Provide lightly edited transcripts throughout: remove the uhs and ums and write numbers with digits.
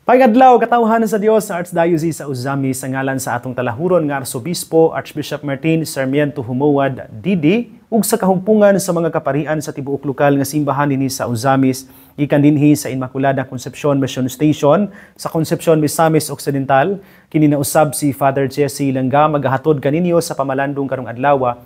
Paigadlaw katawhan sa Dios sa Archdiocese sa Uzami sa ngalan sa atong talahuron nga Arsobispo Archbishop Martin Sarmiento Humowad Didi ug sa kahugpungan sa mga kaparian sa tibuok lokal nga simbahan dinhi sa Uzamis gikan dinhi sa Immaculada Concepcion Mission Station sa Concepcion Misamis Occidental kini nausab si Father Jesse Langga magahatod kaninyo sa pamalandong karong adlaw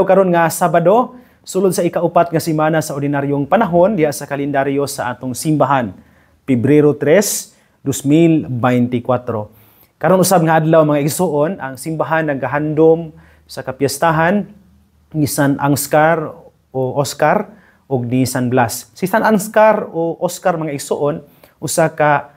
karon nga Sabado sulod sa ikaupat nga semana sa ordinaryong panahon diha sa kalendaryo sa atong simbahan Pebrero 3 2024. Karon usab nga adlaw mga igsuon, ang simbahan nagahandom sa kapiyastahan ni San Ansgar o Oscar ug ni San Blas. Si San Ansgar o Oscar mga igsuon, usa ka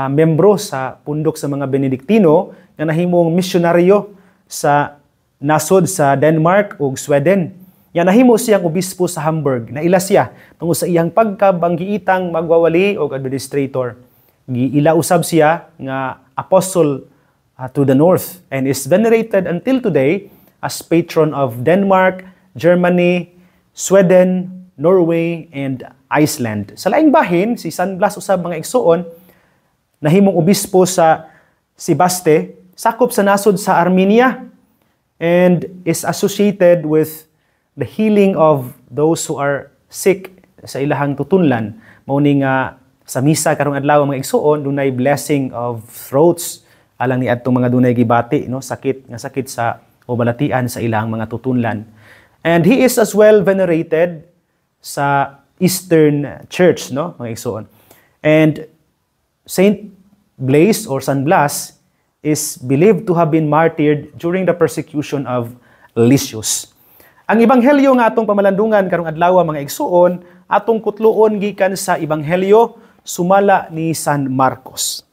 membro sa pundok sa mga Benediktino nga nahimong misyonaryo sa nasod sa Denmark ug Sweden. Yan nahimo siyang obispo sa Hamburg. Naila siya tungod sa iyang pagkabanggiitang magwawali o administrator. Giila usab siya nga apostle to the north and is venerated until today as patron of Denmark, Germany, Sweden, Norway, and Iceland. Sa laing bahin, si San Blas usab mga igsuon nahimong obispo sa Sebaste, sakop sa nasod sa Armenia, and is associated with the healing of those who are sick sa ilahang tutunlan. Mao ni nga sa misa karong adlaw mga igsuon dunay blessing of throats alang ni adtong mga dunay gibati no sakit sa o balatian sa ilang mga tutunlan. And he is as well venerated sa Eastern Church no mga igsuon. And Saint Blaise or San Blas is believed to have been martyred during the persecution of Lysius. Ang ebanghelyo nga atong pamalandungan karong adlaw mga igsuon atong kutluon gikan sa ebanghelyo sumala ni San Marcos.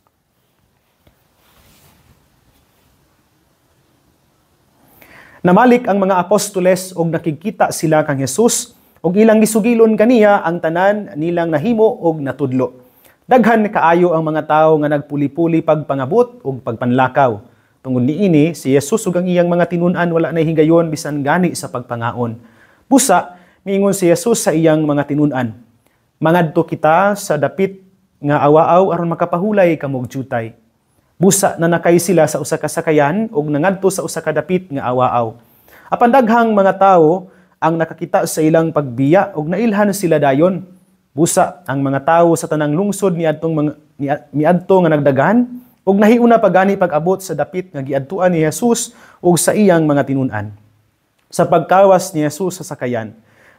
Namalik ang mga apostoles og nakikita sila kang Jesus og ilang gisugilon kaniya ang tanan nilang nahimo og natudlo. Daghan kaayo ang mga tawo nga nagpuli-puli pagpangabot og pagpanlakaw. Tungod niini si Jesus ug ang iyang mga tinun-an wala nay higayon bisan gani sa pagpangaon. Busa miingon si Jesus sa iyang mga tinun-an, mangadto kita sa dapit nga awaaw aron makapahulay kamog jutay. Busa na nakay sila sa usa ka sakayan ug nangadto sa usa ka dapit nga awaaw. Apan daghang mga tawo ang nakakita sa ilang pagbiya ug nailhan sila dayon. Busa ang mga tawo sa tanang lungsod miadto nga nagdagan ug nahiuna pa gani pag-abot sa dapit nga giadtuan ni Jesus ug sa iyang mga tinun-an. Sa pagkawas ni Jesus sa sakayan,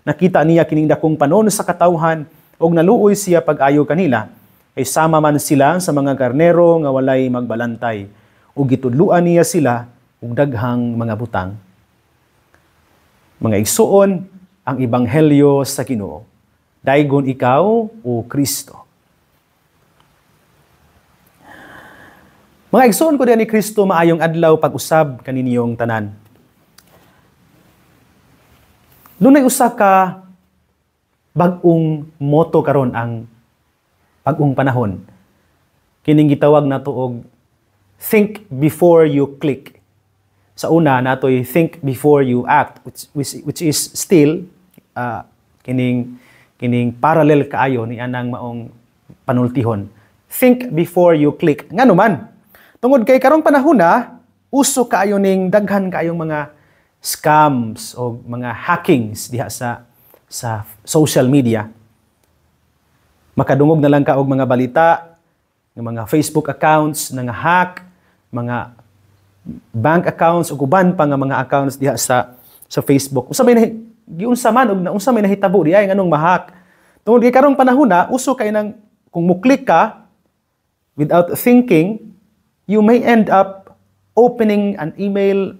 nakita niya kining dakong panon sa katawhan ug naluoy siya pag-ayo kanila. Ay sama man sila sa mga karnero nga walay magbalantay ug gitudluan niya sila og daghang mga butang. Mga igsuon, ang ebanghelyo sa Ginoo. Daygon ikaw o Kristo. Mga igsuon ko diyan ni Kristo maayong adlaw pag-usab kaninyong tanan. Dunay usa ka bag-ong moto karon ang bag-ong panahon. Kining gitawag nato og think before you click. Sa una natoy think before you act, which is still kining parallel kaayo ni anang maong panultihon. Think before you click. Ngano man? Tungod kay karong panahon na uso kaayo ning daghan kaayong mga scams o mga hackings diha sa social media. Makadungog na lang ka og mga balita, ng mga Facebook accounts na nga hack, mga bank accounts ug uban pa nga mga accounts diha sa Facebook. Unsa may giunsa man og unsa may nahitabo diay nganong ma-hack. Tungod kay karong panahon na uso kay nang kung mo-click ka without thinking, you may end up opening an email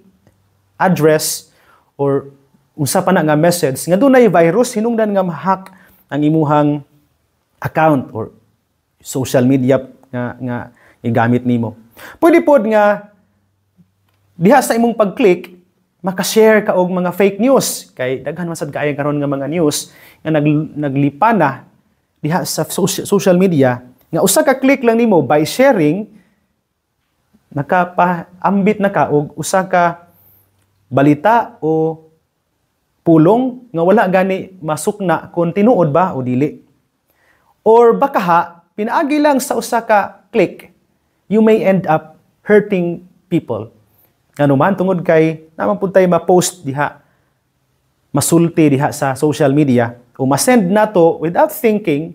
address or unsa pa na nga message nga dunay virus hinungdan nga ma-hack ang imuhang account or social media nga igamit nimo. Pwede pod nga diha sa imong pag-click maka-share ka og mga fake news kay daghan man sad kaayo karon nga mga news nga naglipana diha sa social media nga usa ka click lang nimo by sharing nakapaambit na ka og usa ka balita o pulong nga wala gani masukna kung tinuod ba o dili. Or baka pinaagi lang sa usa ka click you may end up hurting people. Ano man, tungod kay, naman po tayo ma-post diha, masulti diha sa social media, o ma-send na to without thinking,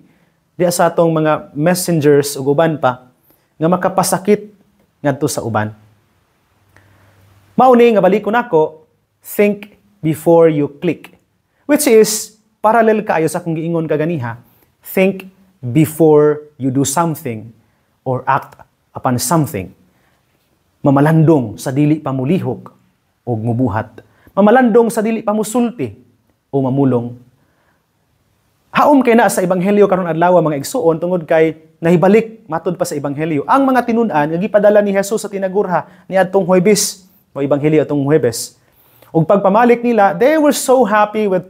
diha sa atong mga messengers o uban pa, nga makapasakit ngadto sa uban. Mauni nga balikon ako, think before you click. Which is, parallel kaayo sa kung giingon kaganiha, think before you do something or act upon something. Mamalandong sa dili pamulihok o mubuhat. Mamalandong sa dili pamusulti o mamulong. Haom kay na sa ebanghelyo karon adlaw mga igsuon tungod kay nahibalik matud pa sa ebanghelyo ang mga tinun-an nga gipadala ni Hesus sa tinagurha niadtong Huwebes o ebanghelyo atong Huwebes. Ug pagpamalik nila, they were so happy with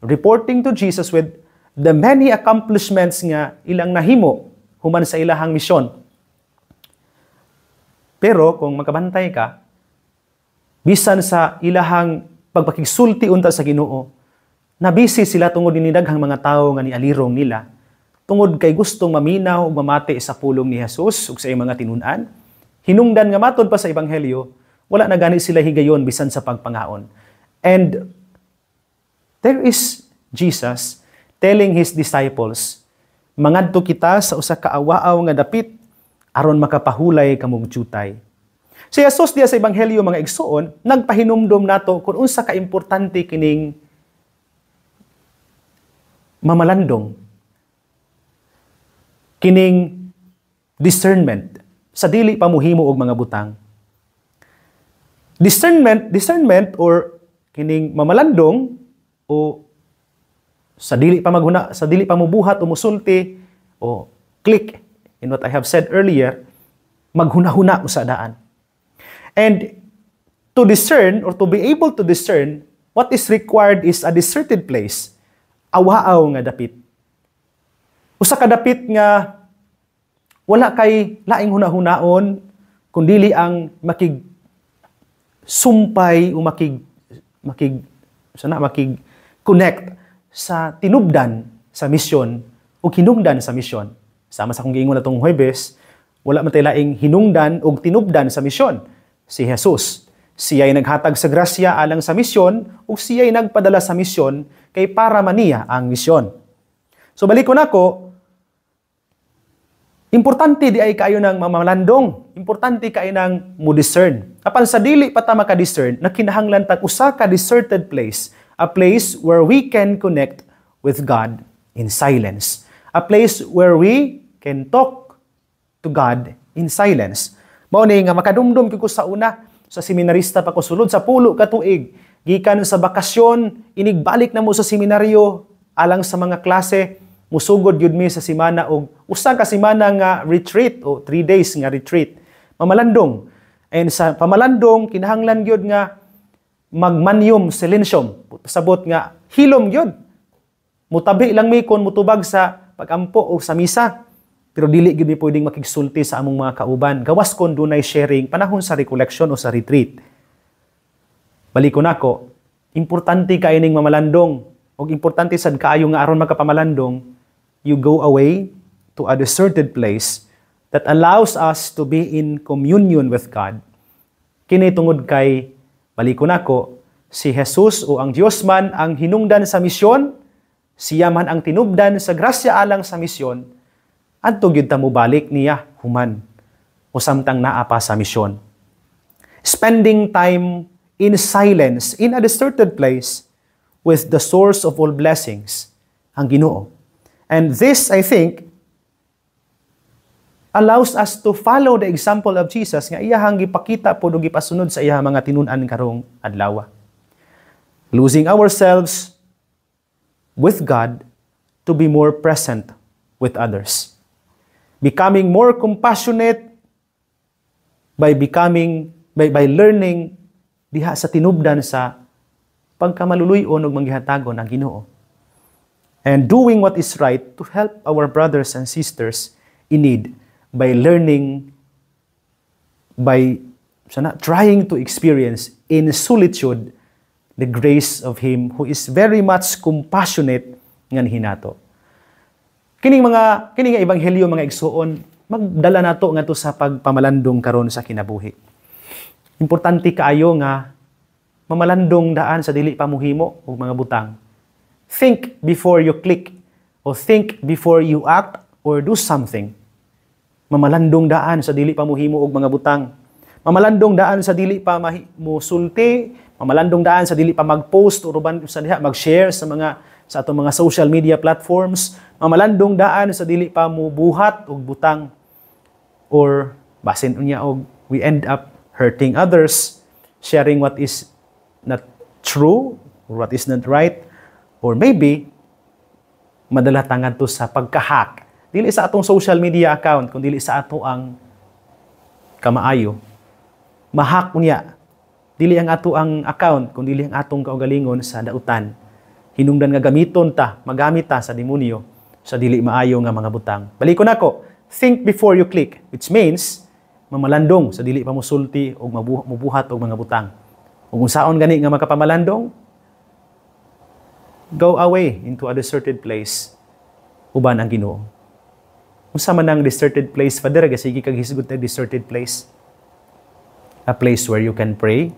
reporting to Jesus with the many accomplishments nga ilang nahimo human sa ilahang misyon. Pero kung makabantay ka, bisan sa ilahang pagpakigsulti unta sa Ginoo, nabisi sila tungod ni daghang mga tawo nga nialirong nila, tungod kay gustong maminaw ug mamati sa pulong ni Jesus ug sa iyang mga tinun-an. Hinungdan nga matod pa sa ebanghelyo, wala na gani sila higayon bisan sa pagpangaon. And there is Jesus telling His disciples, mangadto kita sa usa ka awaaw nga dapit aron makapahulay kamong tiyutay. Si Jesus diya sa ebanghelyo mga igsuon, nagpahinumdom nato kung unsa ka importante kining mamalandong, kining discernment sa dili pamuhimo og mga butang. Discernment or kining mamalandong o sa dili pa maghuna, sa dili pa mubuhat o musulti o click in what I have said earlier, maghuna-huna sa daan. And to discern or to be able to discern, what is required is a deserted place, awaaw nga dapit. Usa ka dapit nga wala kay laing huna-hunaon kundili ang makig sumpay o makig connect sa tinubdan sa misyon o hinungdan sa misyon. Sama sa kung giingon natong Huwebes, wala man tay laing hinungdan o tinubdan sa misyon. Si Jesus, siya'y naghatag sa grasya alang sa misyon o siya'y nagpadala sa misyon kay para maniya ang misyon. So balik ko nako, importante di ay kayo ng mamalandong, importante kayo ng mo-discern. Apan sa dili pa ta maka-discern, nakinahanglan tag usa ka deserted place, a place where we can connect with God in silence. A place where we can talk to God in silence. Mao ni nga makadumdum ko sa una sa seminarista pa ko sulod sa pulo ka tuig gikan sa bakasyon inigbalik na mo sa seminaryo alang sa mga klase musugod gyud mi sa semana og usa ka semana nga retreat o 3 days nga retreat. Mamalandong. And sa pamalandong kinahanglan gyud nga magmanium silensium. Sabot nga hilom gyud. Mutabi lang mi kon mutubag sa pagampo o sa misa. Pero dili gyud mi pwedeng makigsulti sa among mga kauban. Gawas kon dunay sharing panahon sa recollection o sa retreat. Balikon nako, importante kay ning mamalandong o importante sad kaayo nga aron makapamalandong, you go away to a deserted place that allows us to be in communion with God. Kini tungod kay balikon nako, si Jesus o ang Dios man ang hinungdan sa misyon, siya man ang tinubdan sa grasya alang sa misyon, adto gyud ta mobalik niya human o samtang naa pa sa misyon. Spending time in silence in a deserted place with the source of all blessings, ang Ginoo. And this, I think, allows us to follow the example of Jesus nga iyahang gipakita po o gipasunod sa iyahang mga tinun-an karong adlaw. Losing ourselves with God to be more present with others. Becoming more compassionate by learning diha sa tinubdan sa pagkamaluluyon ug manggihatagon ang Ginoo. And doing what is right to help our brothers and sisters in need by learning, by trying to experience in solitude the grace of Him who is very much compassionate nga hinato. Kining nga ebanghelyo mga igsuon, magdala nato ngadto sa pagpamalandong karon sa kinabuhi. Importante kaayo nga mamalandong daan sa dili pamuhimo og mga butang. Think before you click o think before you act or do something. Mamalandong daan sa dili pamuhimo og mga butang. Mamalandong daan sa dili pa musulti, mamalandong daan sa dili pa mag-post o uban sa diha mag-share sa atong mga social media platforms, mamalandong daan sa dili pa mo buhat og butang or basin unya og we end up hurting others, sharing what is not true or what is not right, or maybe madala tangad to sa pagka-hack dili sa atong social media account kundi dili sa ato ang kamaayo. Mahak unya dili ang ato ang account kundi dili ang atong kaugalingon sa dautan. Hinungdan nga gamiton ta, magamit ta sa demonyo sa dili maayo nga mga butang. Balikon nako, think before you click, which means mamalandong sa dili pa musulti og mabuhat og mga butang. Ug unsaon gani nga makapamalandong? Go away into a deserted place uban ang Ginoo. Unsa man ang deserted place, Father, sige kag hisgot na deserted place. A place where you can pray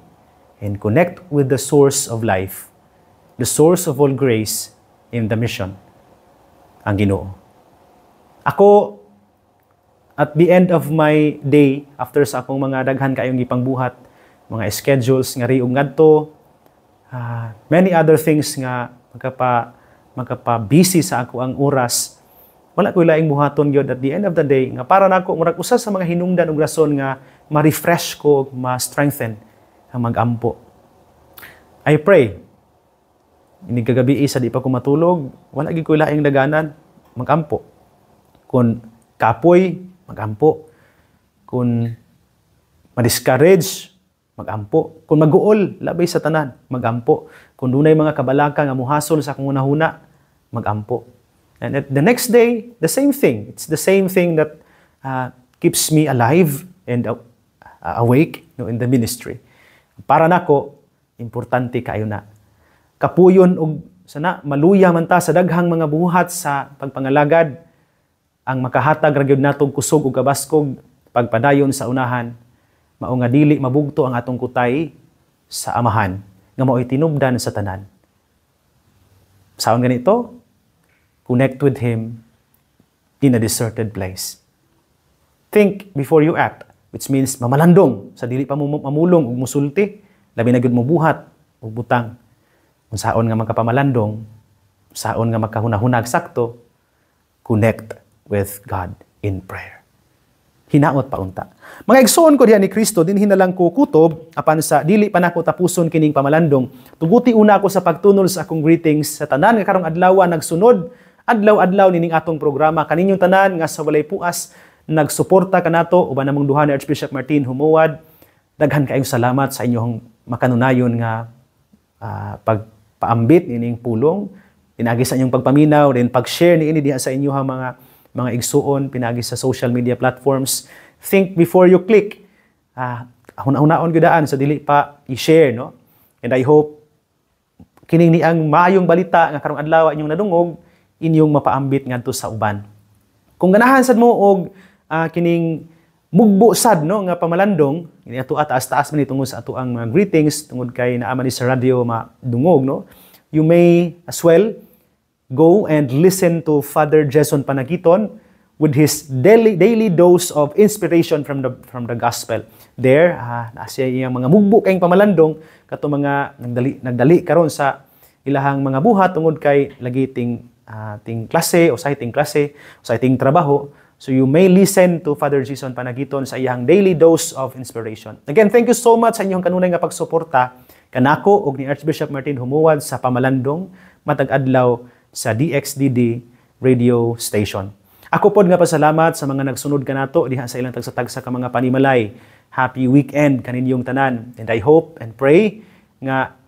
and connect with the source of life, the source of all grace in the mission, ang Ginoo. Ako, at the end of my day, after sa akong mga daghan kayong ipangbuhat, mga schedules nga riong ngadto, many other things nga magkapa-busy sa ako ang oras, wala ko laing buhaton gyud at the end of the day nga para nako murag usa sa mga hinungdan ug rason nga ma-refresh ko, ma-strengthen ang mag-ampo. I pray. Ini kagabi sa di pa ko matulog, wala gyud ko laing daganan mag-ampo. Kung kapoy, mag-ampo. Kung ma-discourage, mag-ampo. Kung mag-uol, labay sa tanan, mag-ampo. Kung dunay mga kabalaka nga muhasol sa akong unahuna, mag-ampo. And at the next day, the same thing. It's the same thing that keeps me alive and awake in the ministry. Para nako, importante kayo na. Kapuyon og sana maluya man ta sa daghang mga buhat sa pagpangalagad ang makahatag ra gyud natong kusog ug kabaskog pagpadayon sa unahan mao nga dili mabugto ang atong kutay sa amahan nga mao'y tinubdan sa tanan. Saon ganito? Connect with Him in a deserted place. Think before you act, which means mamalandong sa dili pa mamulong ug musulti, labi na gyud mo buhat ug butang. Kung saon nga magkapamalandong, saon nga magkahunahunag sakto, connect with God in prayer. Hinaot pa unta. Mga igsoon ko diha ni Kristo, din hinalang ko kutob, apan sa dili pa nako tapuson kining pamalandong, tuguti una ako sa pagtunol sa akong greetings sa tanan nga karong adlaw nagsunod, adlaw-adlaw nining atong programa, kaninyong tanan nga sa walay puas, nagsuporta kanato, uban namong duha ni Archbishop Martin Humuad, daghan kaayong salamat sa inyong makanunayon nga pagpaambit nining pulong, pinagi sa inyong pagpaminaw, then pag-share niini diha sa inyong mga igsuon, pinagi sa social media platforms. Think before you click. Huna-hunaon gyudaan sa dili pa i-share, no? And I hope kining ni ang maayong balita nga karong adlaw inyong nadungog, inyong mapaambit ngadto sa uban. Kung ganahan sad mo og kining mugbo sad no nga pamalandong, ini ato taas-taas man tungod sa ato ang greetings tungod kay naa man sa radio madungog, no. You may as well go and listen to Father Jason Panagiton with his daily dose of inspiration from the gospel. There, nasa iyang mga mugbo kayong pamalandong kato mga nagdali karon sa ilahang mga buhat tungod kay lagi ting klase o sa iting klase o sa iting trabaho. So you may listen to Father Jason Panagiton sa iyang daily dose of inspiration. Again, thank you so much sa inyong kanunay nga pagsuporta kanako og ni Archbishop Martin Humuad sa pamalandong matag adlaw sa DXDD radio station. Ako pod nga pasalamat sa mga nagsunod kanato diha sa ilang tagsa-tagsa ka mga panimalay. Happy weekend kaninyong tanan. And I hope and pray nga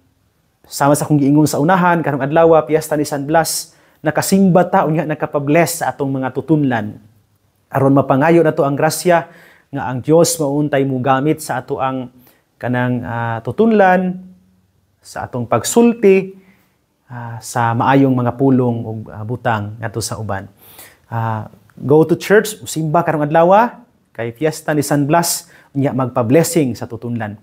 sama sa kong giingon sa unahan karong adlaw Piesta ni San Blas, nakasimba ta unya nakapabless sa atong mga tutunlan aron mapangayo nato ang grasya nga ang Dios mauntay mo gamit sa ato ang kanang tutunlan sa atong pagsulti sa maayong mga pulong ug butang ngadto sa uban. go to church, simba karong adlaw, kay fiesta ni San Blas, nya magpa-blessing sa tutunlan.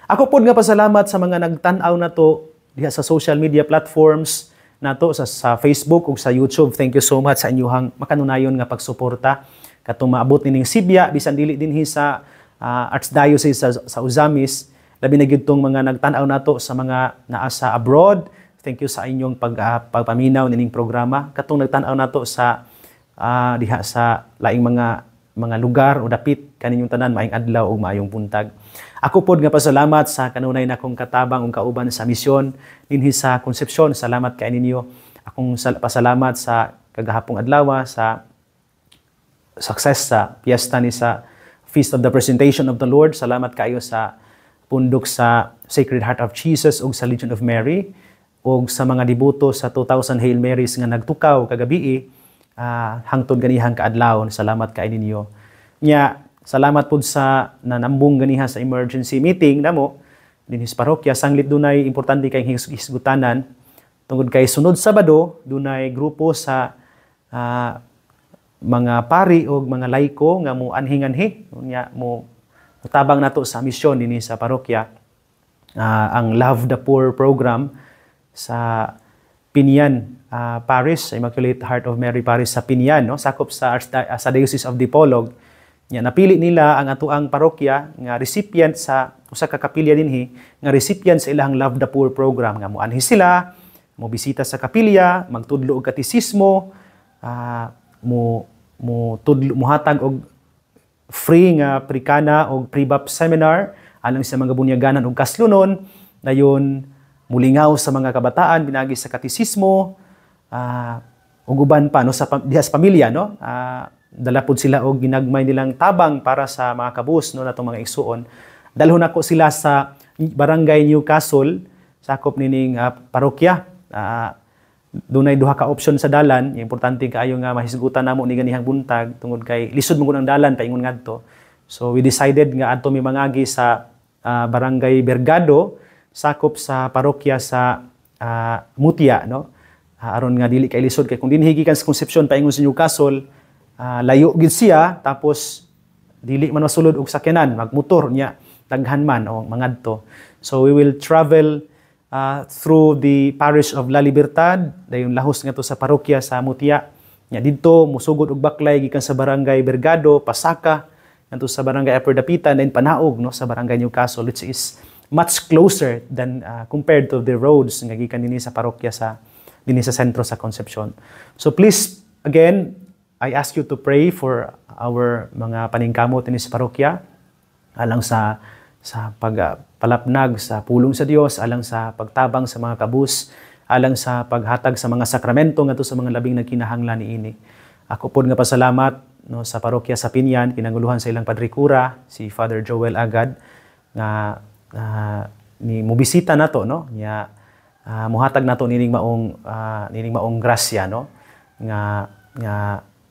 Ako pod nga pasalamat sa mga nagtan-aw nato diha sa social media platforms nato sa Facebook ug sa YouTube. Thank you so much sa inyong makanunayon nga pagsuporta katong maabot nining Sibya bisan dili dinhi sa Archdiocese sa Uzamis. Labi na gyud tong mga nagtan-aw nato sa mga naa sa abroad. Thank you sa inyong pagpaminaw nining programa. Katong nagtan-aw nato sa diha sa laing mga lugar o dapit kaninyong tanan maayong adlaw ug maayong buntag. Ako pod nga pasalamat sa kanunay na akong katabang ug kauban sa misyon dinhi sa Concepcion. Salamat kay ninyo. Akong pasalamat sa kagahapong adlaw sa success sa piyesta ni sa Feast of the Presentation of the Lord. Salamat kayo sa pundok sa Sacred Heart of Jesus ug sa Legion of Mary ug sa mga debuto sa 2,000 Hail Marys nga nagtukaw kagabi hangtod ganihang kaadlawon. Salamat kay ninyo. Nya salamat pud sa nanambong ganiha sa emergency meeting namo dinhi sa parokya. Sanglit dunay importante kay hisgutanan tungod kay sunod Sabado dunay grupo sa mga pari o mga laiko nga mo anhi-anhi nya mo tabang nato sa misyon dinhi sa parokya ang Love the Poor program sa Pinian Parish, Immaculate Heart of Mary Parish sa Pinian, no? Sakop sa Diocese of Dipolog. Nya napili nila ang atuang parokya nga recipient sa usa ka kapilya dinhi nga recipient sa ilang Love the Poor program nga mo anhi sila, mo bisita sa kapilya, magtudlo og katisismo, mo hatag og free nga prikana o pre-bap seminar alang sa mga bunyaganan o kaslunon dayon mulingaw sa mga kabataan binagi sa katisismo ug uban pa no sa diha sa pamilya no dala pod sila og ginagmay nilang tabang para sa mga kabus no natong mga igsuon. Dalhon nako sila sa Barangay Newcastle sakop nining parokya. Dunay duha ka option sa dalan, importante kaayo nga mahisgutan namo ni ganihang buntag tungod kay lisod mo ang dalan paingon ngadto. So we decided nga adto mi mangagi sa Barangay Bergado sakop sa parokya sa Mutia no. Aron nga dili kay lisod kay kung dinhi gikan sa Concepcion paingon sa Newcastle, layo gid siya tapos dili man masulod og sakyanan, magmotor nya daghan man o mangadto. So we will travel through the parish of La Libertad, dayon lahos nga to sa parokya sa Mutia. Nya didto musugod og baklay gikan sa Barangay Bergado, pasaka ngadto sa Barangay Upper Dapitan, then panaog no sa Barangay Newcastle, which is much closer than compared to the roads nga gikan dinhi sa parokya sa dinhi sa sentro sa Concepcion. So please again, I ask you to pray for our mga paningkamot dinhi sa parokya alang sa pagpalapnag sa pulong sa Dios, alang sa pagtabang sa mga kabus, alang sa paghatag sa mga sakramento ngadto sa mga labing nagkinahanglan niini. Ako pod nga pasalamat no sa parokya sa Pinian, kinanguluhan sa ilang padrikura si Father Joel Agad nga ni mobisita nato no nya muhatag nato nining maong grasya no nga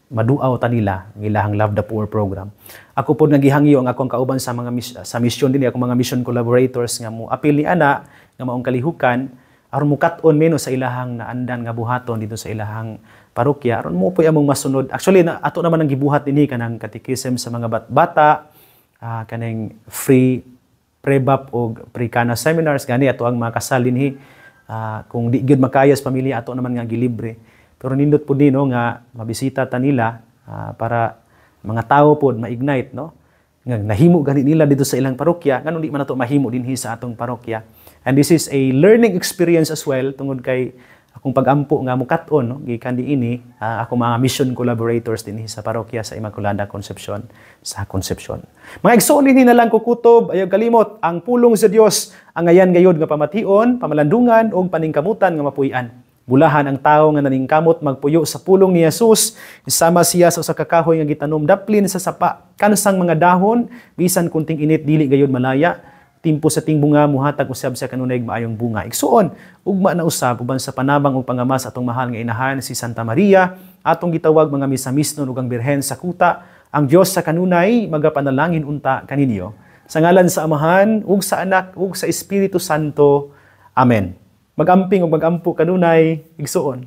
maduaw ta nila ang ilahang Love the Poor program. Ako pod nga gihangyo ang akong kauban sa mga sa mission dinhi, akong mga mission collaborators nga mo apil ni ana nga maong kalihukan aron mukat-on meno sa ilahang naandan nga buhaton dito sa ilahang parokya aron mo poy among masunod. Actually ato naman ang gibuhat dinhi kanang catechism sa mga bata, kanang free pre-bap o pre-kana seminars gani ato ang mga kasal dinhi. Kung di gyud makayas pamilya ato naman nga gilibre. Pero nindot po din no, nga mabisita ta nila para mga tao po ma-ignite no. Nga nahimo gani nila dito sa ilang parokya, ngano di man nato mahimo dinhi sa atong parokya. And this is a learning experience as well tungod kay akong pag-ampo nga mukat-on no, gikan diini ako mga mission collaborators dinhi sa parokya sa Immaculada Concepcion sa Concepcion. Mga igsoon dinhi na lang kukutob, ayaw kalimot ang pulong sa Dios ang ayan gayod nga pamation, pamalandungan ug paningkamutan nga mapuy-an. Bulahan ang tao nga naningkamot magpuyo sa pulong ni Jesus, isama siya sa usa ka kahoy nga gitanom daplin sa sapa, kansang mga dahon, bisan kunting init dili gayud malaya, timpo sa ting bunga muhatag usab sa kanunay maayong bunga. Igsuon, ugma na usab uban sa panabang ug pangamas atong mahal nga inahan si Santa Maria, atong gitawag mga misamisnon ug ang Birhen sa kuta, ang Dios sa kanunay magapanalangin unta kaninyo. Sa ngalan sa Amahan ug sa Anak ug sa Espiritu Santo. Amen. Magamping o magampo kanunay, igsuon.